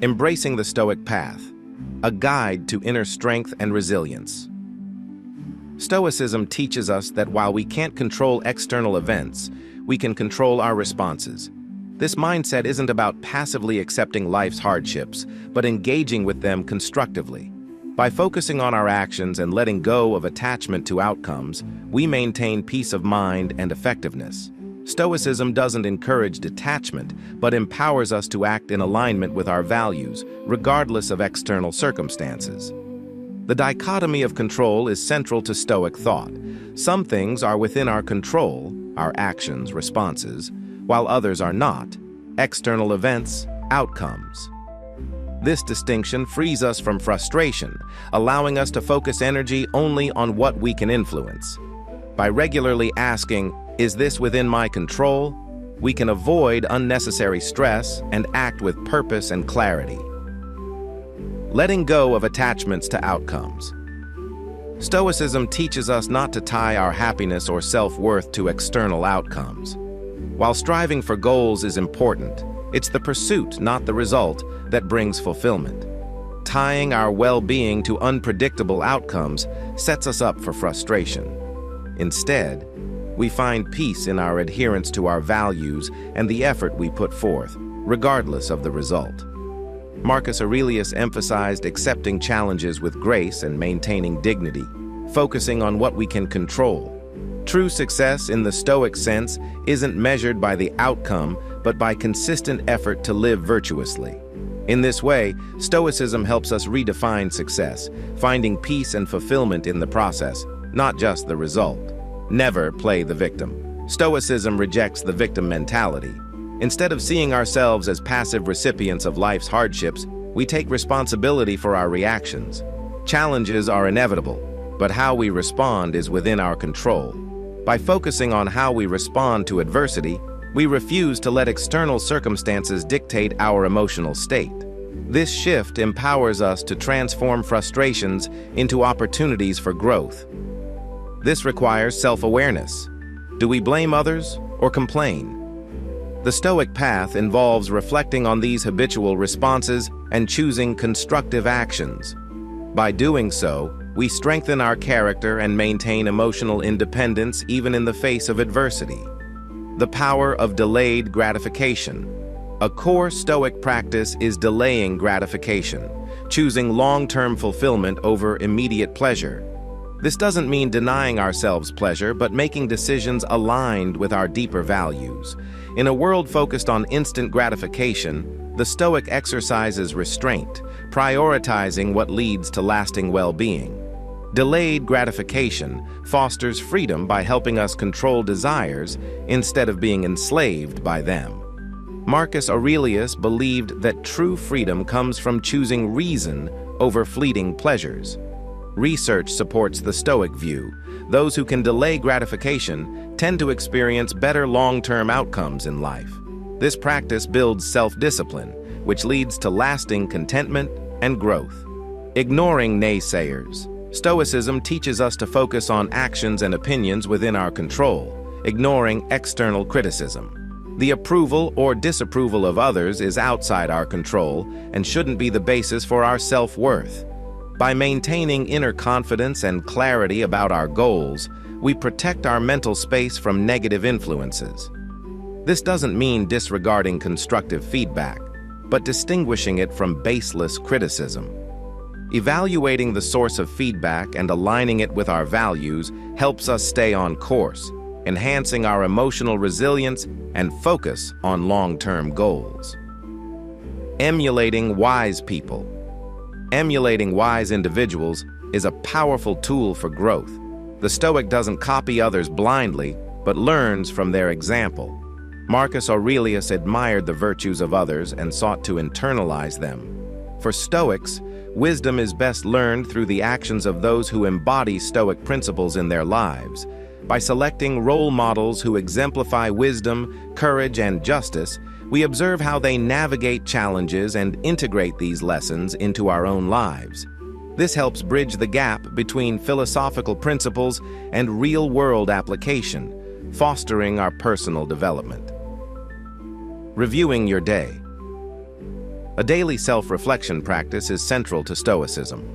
Embracing the Stoic Path, a guide to inner strength and resilience. Stoicism teaches us that while we can't control external events, we can control our responses. This mindset isn't about passively accepting life's hardships, but engaging with them constructively. By focusing on our actions and letting go of attachment to outcomes, we maintain peace of mind and effectiveness. Stoicism doesn't encourage detachment, but empowers us to act in alignment with our values, regardless of external circumstances. The dichotomy of control is central to Stoic thought. Some things are within our control, our actions, responses, while others are not, external events, outcomes. This distinction frees us from frustration, allowing us to focus energy only on what we can influence. By regularly asking, "Is this within my control?" we can avoid unnecessary stress and act with purpose and clarity. Letting go of attachments to outcomes. Stoicism teaches us not to tie our happiness or self-worth to external outcomes. While striving for goals is important, it's the pursuit, not the result, that brings fulfillment. Tying our well-being to unpredictable outcomes sets us up for frustration. Instead, we find peace in our adherence to our values and the effort we put forth, regardless of the result. Marcus Aurelius emphasized accepting challenges with grace and maintaining dignity, focusing on what we can control. True success in the Stoic sense isn't measured by the outcome, but by consistent effort to live virtuously. In this way, Stoicism helps us redefine success, finding peace and fulfillment in the process, not just the result. Never play the victim. Stoicism rejects the victim mentality. Instead of seeing ourselves as passive recipients of life's hardships, we take responsibility for our reactions. Challenges are inevitable, but how we respond is within our control. By focusing on how we respond to adversity, we refuse to let external circumstances dictate our emotional state. This shift empowers us to transform frustrations into opportunities for growth. This requires self-awareness. Do we blame others or complain? The Stoic path involves reflecting on these habitual responses and choosing constructive actions. By doing so, we strengthen our character and maintain emotional independence even in the face of adversity. The power of delayed gratification. A core Stoic practice is delaying gratification, choosing long-term fulfillment over immediate pleasure. This doesn't mean denying ourselves pleasure, but making decisions aligned with our deeper values. In a world focused on instant gratification, the Stoic exercises restraint, prioritizing what leads to lasting well-being. Delayed gratification fosters freedom by helping us control desires instead of being enslaved by them. Marcus Aurelius believed that true freedom comes from choosing reason over fleeting pleasures. Research supports the Stoic view. Those who can delay gratification tend to experience better long-term outcomes in life. This practice builds self-discipline, which leads to lasting contentment and growth. Ignoring naysayers. Stoicism teaches us to focus on actions and opinions within our control, ignoring external criticism. The approval or disapproval of others is outside our control and shouldn't be the basis for our self-worth. By maintaining inner confidence and clarity about our goals, we protect our mental space from negative influences. This doesn't mean disregarding constructive feedback, but distinguishing it from baseless criticism. Evaluating the source of feedback and aligning it with our values helps us stay on course, enhancing our emotional resilience and focus on long-term goals. Emulating wise people. Emulating wise individuals is a powerful tool for growth. The Stoic doesn't copy others blindly, but learns from their example. Marcus Aurelius admired the virtues of others and sought to internalize them. For Stoics, wisdom is best learned through the actions of those who embody Stoic principles in their lives. By selecting role models who exemplify wisdom, courage, and justice, we observe how they navigate challenges and integrate these lessons into our own lives. This helps bridge the gap between philosophical principles and real-world application, fostering our personal development. Reviewing your day. A daily self-reflection practice is central to Stoicism.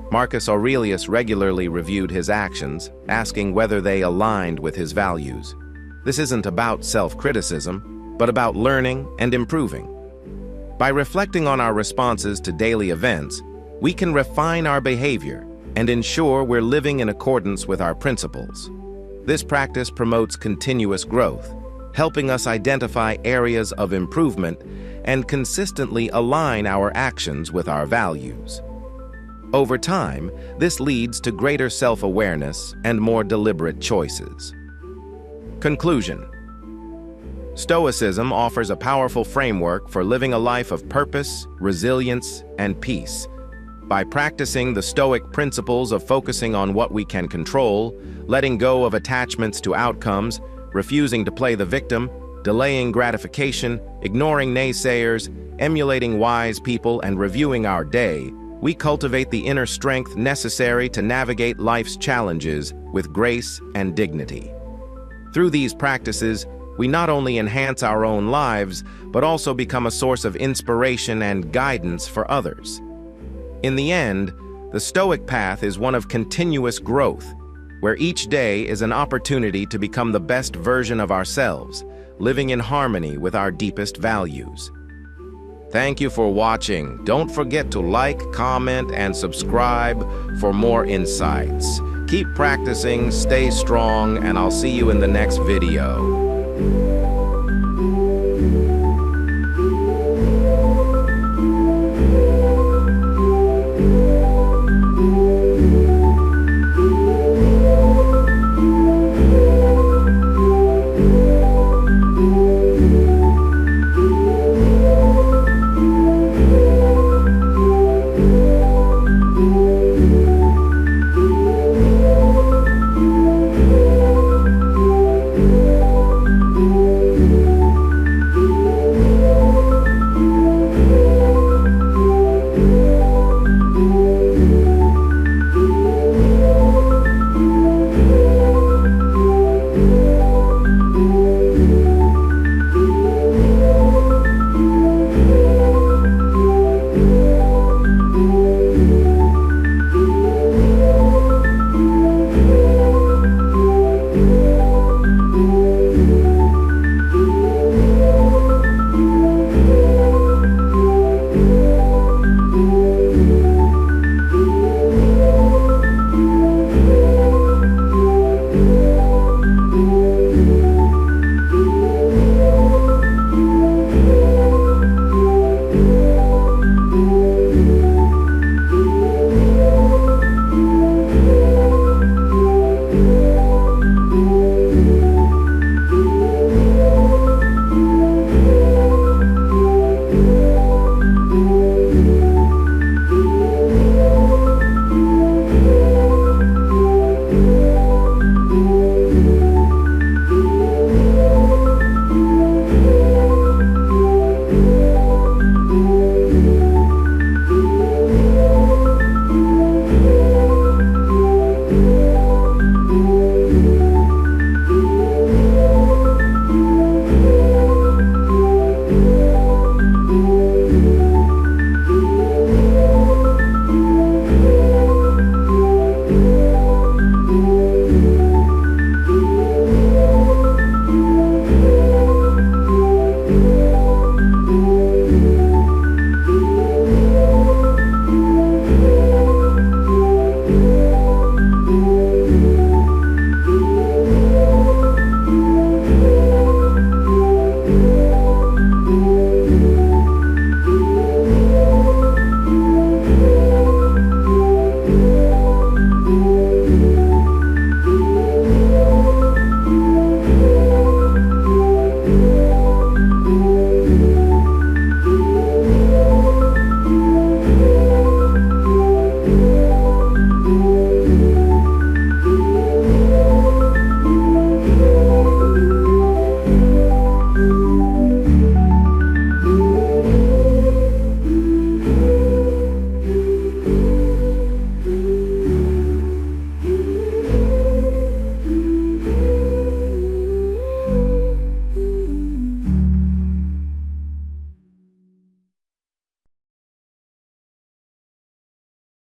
Marcus Aurelius regularly reviewed his actions, asking whether they aligned with his values. This isn't about self-criticism, but about learning and improving. By reflecting on our responses to daily events, we can refine our behavior and ensure we're living in accordance with our principles. This practice promotes continuous growth, helping us identify areas of improvement and consistently align our actions with our values. Over time, this leads to greater self-awareness and more deliberate choices. Conclusion. Stoicism offers a powerful framework for living a life of purpose, resilience, and peace. By practicing the Stoic principles of focusing on what we can control, letting go of attachments to outcomes, refusing to play the victim, delaying gratification, ignoring naysayers, emulating wise people, and reviewing our day, we cultivate the inner strength necessary to navigate life's challenges with grace and dignity. Through these practices, we not only enhance our own lives, but also become a source of inspiration and guidance for others. In the end, the Stoic path is one of continuous growth, where each day is an opportunity to become the best version of ourselves, living in harmony with our deepest values. Thank you for watching. Don't forget to like, comment, and subscribe for more insights. Keep practicing, stay strong, and I'll see you in the next video.